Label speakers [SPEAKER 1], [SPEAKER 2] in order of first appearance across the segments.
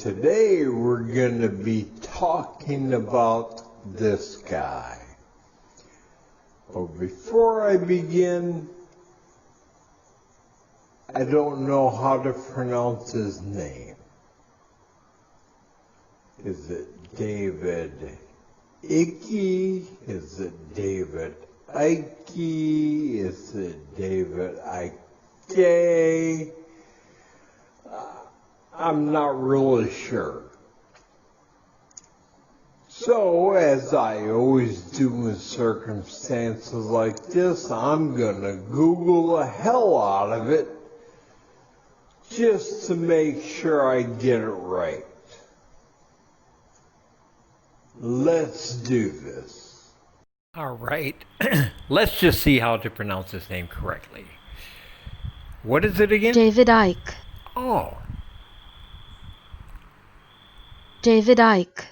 [SPEAKER 1] Today we're going to be talking about this guy. But before I begin, I don't know how to pronounce his name. Is it David IKKY? Is it David IKKY? Is it David IKKY? I'm not really sure. So, as I always do in circumstances like this, I'm gonna Google the hell out of it just to make sure I get it right. Let's do this.
[SPEAKER 2] All right. Let's just see how to pronounce his name correctly. What is it again?
[SPEAKER 3] David IKKY.
[SPEAKER 2] Oh.
[SPEAKER 3] David IKKY.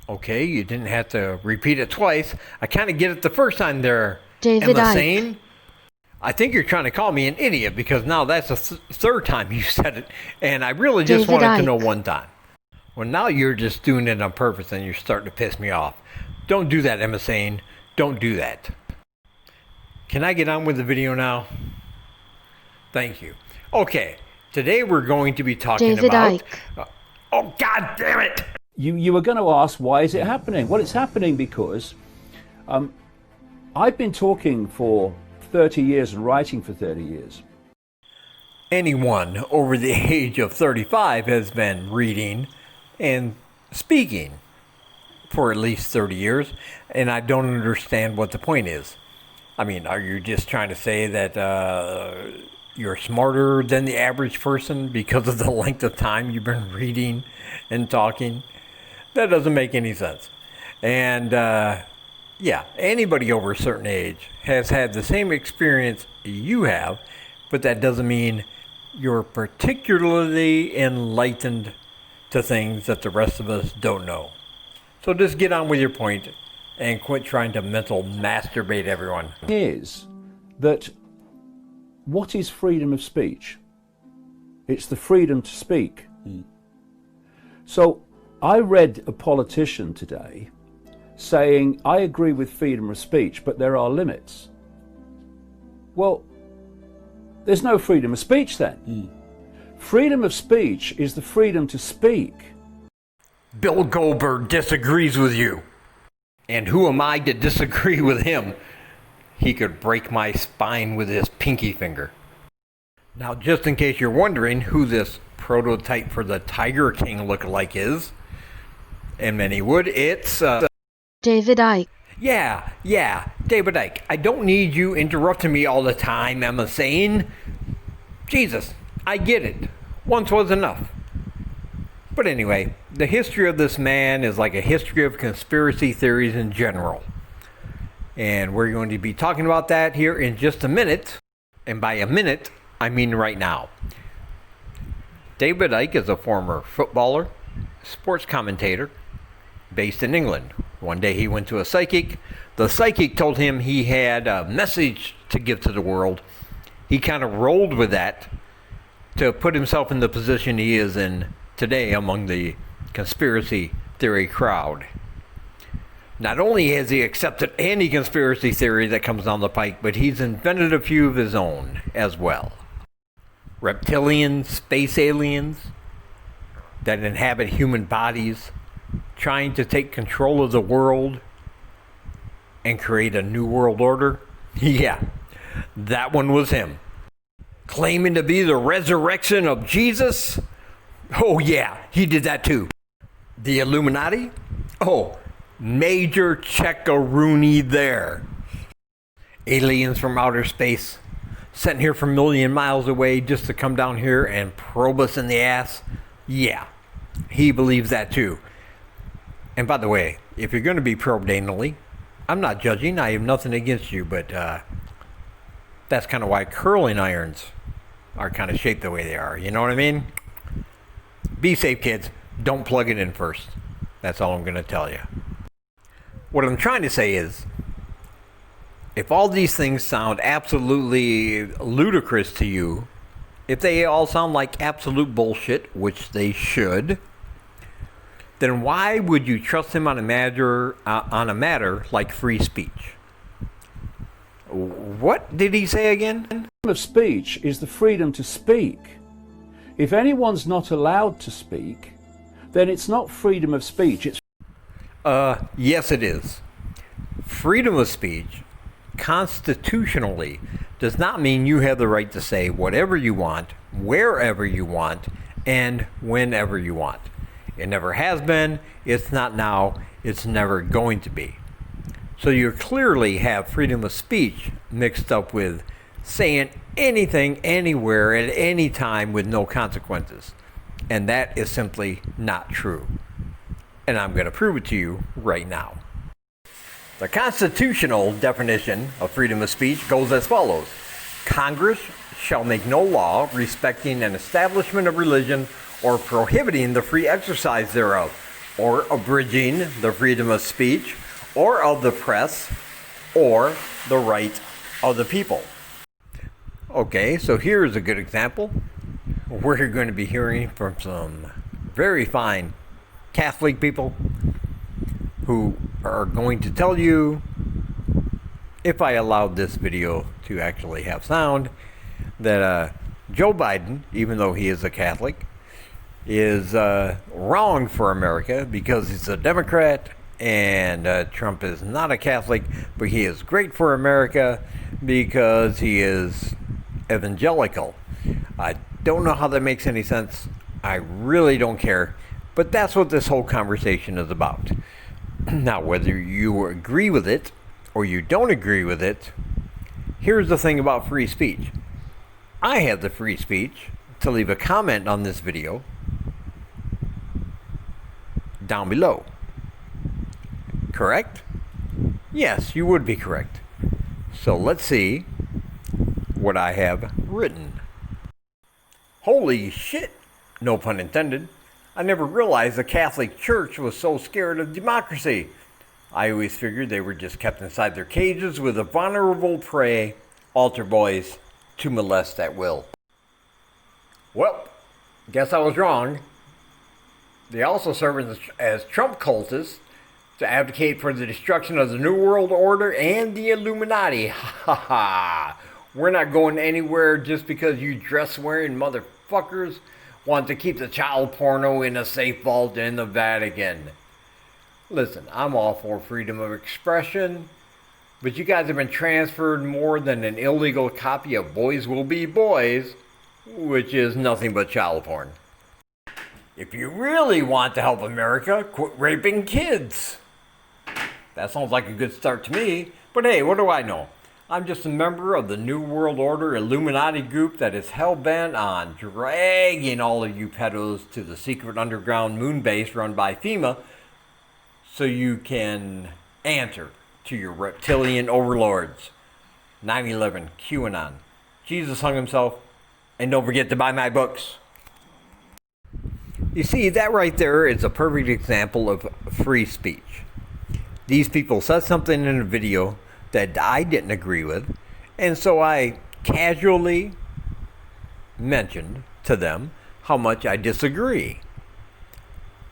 [SPEAKER 2] Okay, you didn't have to repeat it twice. I kind of get it the first time there,
[SPEAKER 3] David
[SPEAKER 2] Emma
[SPEAKER 3] IKKY.
[SPEAKER 2] Sane. I think you're trying to call me an idiot because now that's the third time you said it, and I really just
[SPEAKER 3] David
[SPEAKER 2] wanted to know
[SPEAKER 3] IKKY.
[SPEAKER 2] one time. Well, now you're just doing it on purpose and you're starting to piss me off. Don't do that, Emma Sane. Don't do that. Can I get on with the video now? Thank you. Okay, today we're going to be talking
[SPEAKER 3] David
[SPEAKER 2] about...
[SPEAKER 3] IKKY.
[SPEAKER 2] Oh, God damn it!
[SPEAKER 4] You were going to ask, why is it happening? Well, it's happening because I've been talking for 30 years and writing for 30 years.
[SPEAKER 2] Anyone over the age of 35 has been reading and speaking for at least 30 years, and I don't understand what the point is. I mean, are you just trying to say that you're smarter than the average person because of the length of time you've been reading and talking? That doesn't make any sense. And yeah, anybody over a certain age has had the same experience you have, but that doesn't mean you're particularly enlightened to things that the rest of us don't know. So just get on with your point and quit trying to mental masturbate everyone.
[SPEAKER 4] Is that what is freedom of speech? It's the freedom to speak. So I read a politician today saying, I agree with freedom of speech, but there are limits. Well, there's no freedom of speech then. Freedom of speech is the freedom to speak.
[SPEAKER 2] Bill Goldberg disagrees with you. And who am I to disagree with him? He could break my spine with his pinky finger. Now, just in case you're wondering who this prototype for the Tiger King lookalike is, and many would, it's
[SPEAKER 3] David IKKY.
[SPEAKER 2] Yeah, David Icke. I don't need you interrupting me all the time, Emma Sane. Jesus, I get it. Once was enough. But anyway, the history of this man is like a history of conspiracy theories in general. And we're going to be talking about that here in just a minute. And by a minute, I mean right now. David Icke is a former footballer, sports commentator, based in England. One day he went to a psychic. The psychic told him he had a message to give to the world. He kind of rolled with that to put himself in the position he is in today among the conspiracy theory crowd. Not only has he accepted any conspiracy theory that comes down the pike, but he's invented a few of his own as well. Reptilians, space aliens that inhabit human bodies, trying to take control of the world and create a new world order. Yeah, that one was him. Claiming to be the resurrection of Jesus. Oh yeah, he did that too. The Illuminati? Oh, major check-a-rooney there. Aliens from outer space, sent here from a million miles away just to come down here and probe us in the ass. Yeah, he believes that too. And by the way, if you're going to be probed anally, I'm not judging, I have nothing against you, but that's kind of why curling irons are kind of shaped the way they are. You know what I mean? Be safe, kids. Don't plug it in first. That's all I'm going to tell you. What I'm trying to say is, if all these things sound absolutely ludicrous to you, if they all sound like absolute bullshit, which they should, then why would you trust him on a matter like free speech? What did he say again?
[SPEAKER 4] Freedom of speech is the freedom to speak. If anyone's not allowed to speak, then it's not freedom of speech, it's
[SPEAKER 2] Yes, it is. Freedom of speech, constitutionally, does not mean you have the right to say whatever you want, wherever you want, and whenever you want. It never has been, it's not now, it's never going to be. So you clearly have freedom of speech mixed up with saying anything, anywhere, at any time with no consequences. And that is simply not true. And I'm going to prove it to you right now. The constitutional definition of freedom of speech goes as follows. Congress shall make no law respecting an establishment of religion or prohibiting the free exercise thereof, or abridging the freedom of speech, or of the press, or the right of the people. Okay, so here's a good example. We're going to be hearing from some very fine Catholic people who are going to tell you, if I allowed this video to actually have sound, that Joe Biden, even though he is a Catholic, is wrong for America because he's a Democrat, and Trump is not a Catholic, but he is great for America because he is evangelical. I don't know how that makes any sense. I really don't care. But that's what this whole conversation is about. Now, whether you agree with it or you don't agree with it, here's the thing about free speech. I have the free speech to leave a comment on this video down below. Correct? Yes, you would be correct. So let's see what I have written. Holy shit, no pun intended. I never realized the Catholic Church was so scared of democracy. I always figured they were just kept inside their cages with a vulnerable prey, altar boys, to molest at will. Well, guess I was wrong. They also serve as Trump cultists to advocate for the destruction of the New World Order and the Illuminati. Ha ha! We're not going anywhere just because you dress-wearing motherfuckers want to keep the child porno in a safe vault in the Vatican. Listen, I'm all for freedom of expression, but you guys have been transferred more than an illegal copy of Boys Will Be Boys, which is nothing but child porn. If you really want to help America, quit raping kids. That sounds like a good start to me, but hey, what do I know? I'm just a member of the New World Order Illuminati group that is hell-bent on dragging all of you pedos to the secret underground moon base run by FEMA so you can answer to your reptilian overlords. 9/11, QAnon, Jesus hung himself, and don't forget to buy my books. You see, that right there is a perfect example of free speech. These people said something in a video that I didn't agree with, and so I casually mentioned to them how much I disagree.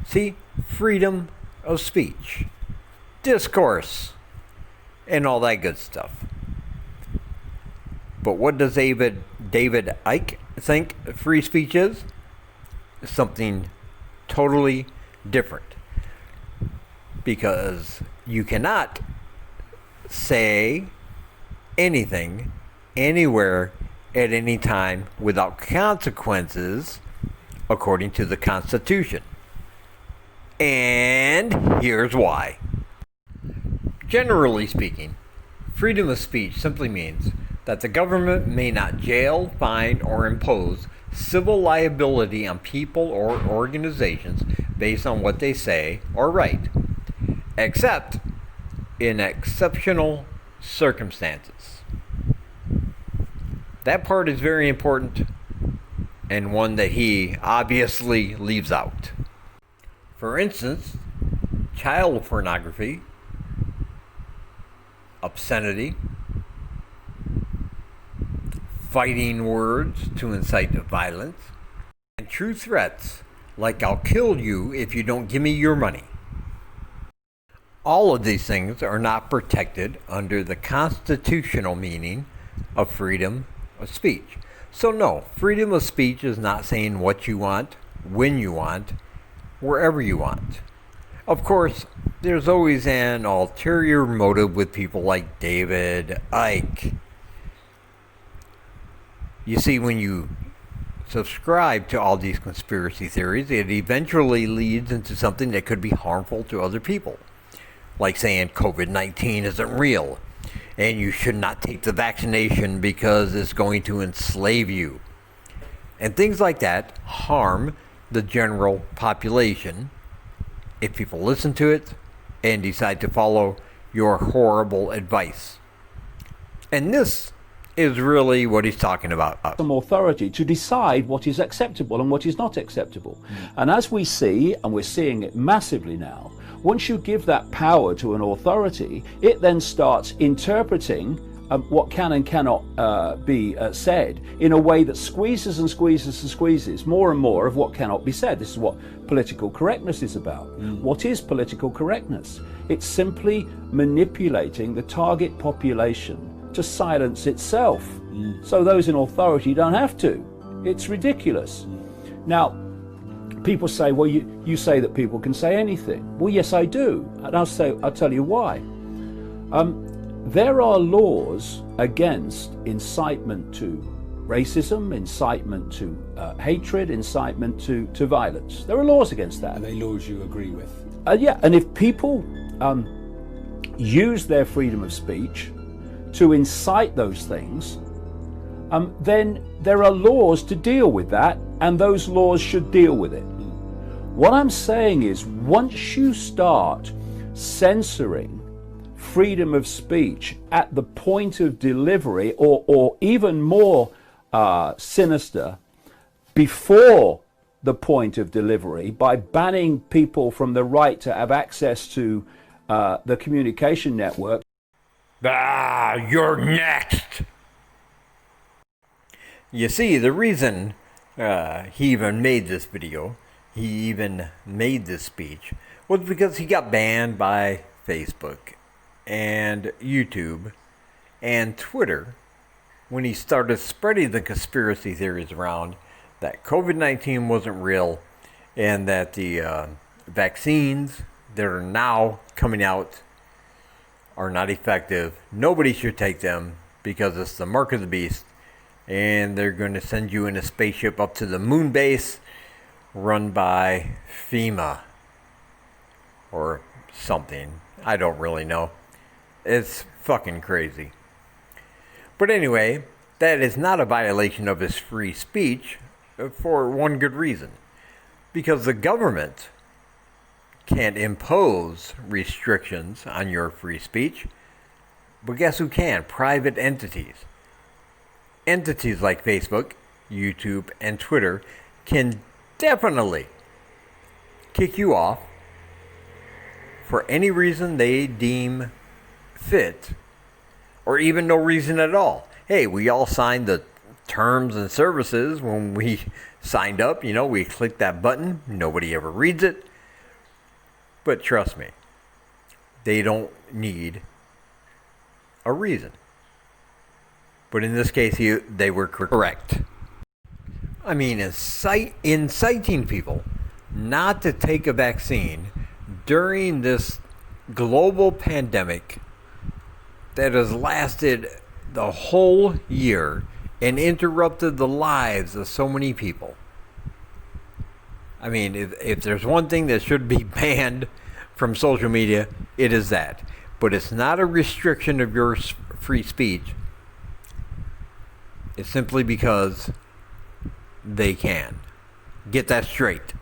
[SPEAKER 2] See, freedom of speech, discourse, and all that good stuff. But what does David Icke think free speech is? Something totally different. Because you cannot say anything, anywhere, at any time without consequences, according to the Constitution. And here's why. Generally speaking, freedom of speech simply means that the government may not jail, fine, or impose civil liability on people or organizations based on what they say or write, except in exceptional circumstances. That part is very important, and one that he obviously leaves out. For instance, child pornography, obscenity, fighting words to incite violence, and true threats like I'll kill you if you don't give me your money. All of these things are not protected under the constitutional meaning of freedom of speech. So no, freedom of speech is not saying what you want, when you want, wherever you want. Of course, there's always an ulterior motive with people like David Icke. You see, when you subscribe to all these conspiracy theories, it eventually leads into something that could be harmful to other people. Like saying COVID-19 isn't real, and you should not take the vaccination because it's going to enslave you. And things like that harm the general population if people listen to it and decide to follow your horrible advice. And this is really what he's talking about.
[SPEAKER 4] Some authority to decide what is acceptable and what is not acceptable. And as we see, and we're seeing it massively now, once you give that power to an authority, it then starts interpreting what can and cannot be said in a way that squeezes and squeezes and squeezes more and more of what cannot be said. This is what political correctness is about. What is political correctness? It's simply manipulating the target population to silence itself, so those in authority don't have to. It's ridiculous. Now, people say, well, you say that people can say anything. Well, yes, I do, and I'll tell you why. There are laws against incitement to racism, incitement to hatred, incitement to violence. There are laws against that.
[SPEAKER 5] Are they laws you agree with?
[SPEAKER 4] Yeah, and if people use their freedom of speech to incite those things, then there are laws to deal with that, and those laws should deal with it. What I'm saying is, once you start censoring freedom of speech at the point of delivery, or even more sinister, before the point of delivery, by banning people from the right to have access to the communication network.
[SPEAKER 2] You're next. You see, the reason he even made this video, he even made this speech, was because he got banned by Facebook and YouTube and Twitter when he started spreading the conspiracy theories around that COVID-19 wasn't real and that the vaccines that are now coming out are not effective. Nobody should take them because it's the mark of the beast, and they're going to send you in a spaceship up to the moon base run by FEMA or something. I don't really know. It's fucking crazy. But anyway, that is not a violation of his free speech for one good reason. Because the government can't impose restrictions on your free speech. But guess who can? Private entities. Entities like Facebook, YouTube, and Twitter can definitely kick you off for any reason they deem fit, or even no reason at all. Hey, we all signed the terms and services when we signed up. You know, we click that button. Nobody ever reads it. But trust me, they don't need a reason. But in this case, they were correct. I mean, inciting people not to take a vaccine during this global pandemic that has lasted the whole year and interrupted the lives of so many people. I mean, if there's one thing that should be banned from social media, it is that. But it's not a restriction of your free speech. It's simply because they can. Get that straight.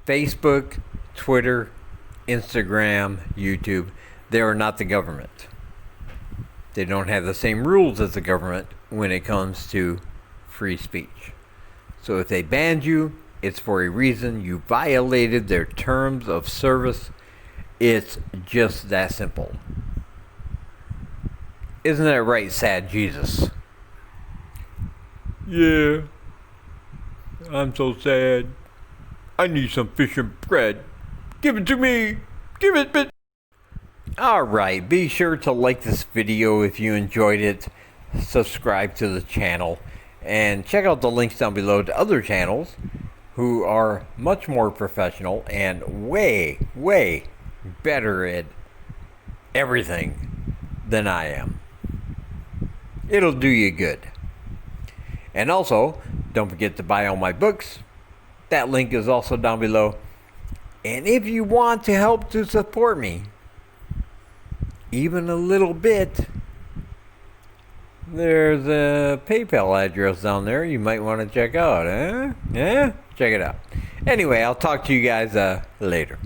[SPEAKER 2] Facebook, Twitter, Instagram, YouTube, they are not the government. They don't have the same rules as the government when it comes to free speech. So if they banned you, it's for a reason. You violated their terms of service. It's just that simple. Isn't that right, sad Jesus? Yeah. I'm so sad. I need some fish and bread. Give it to me. Give it, bitch. Alright, be sure to like this video if you enjoyed it. Subscribe to the channel. And check out the links down below to other channels who are much more professional and way, way better at everything than I am. It'll do you good. And also, don't forget to buy all my books. That link is also down below. And if you want to help to support me, even a little bit, there's a PayPal address down there you might want to check out, huh? Yeah? Check it out. Anyway, I'll talk to you guys later.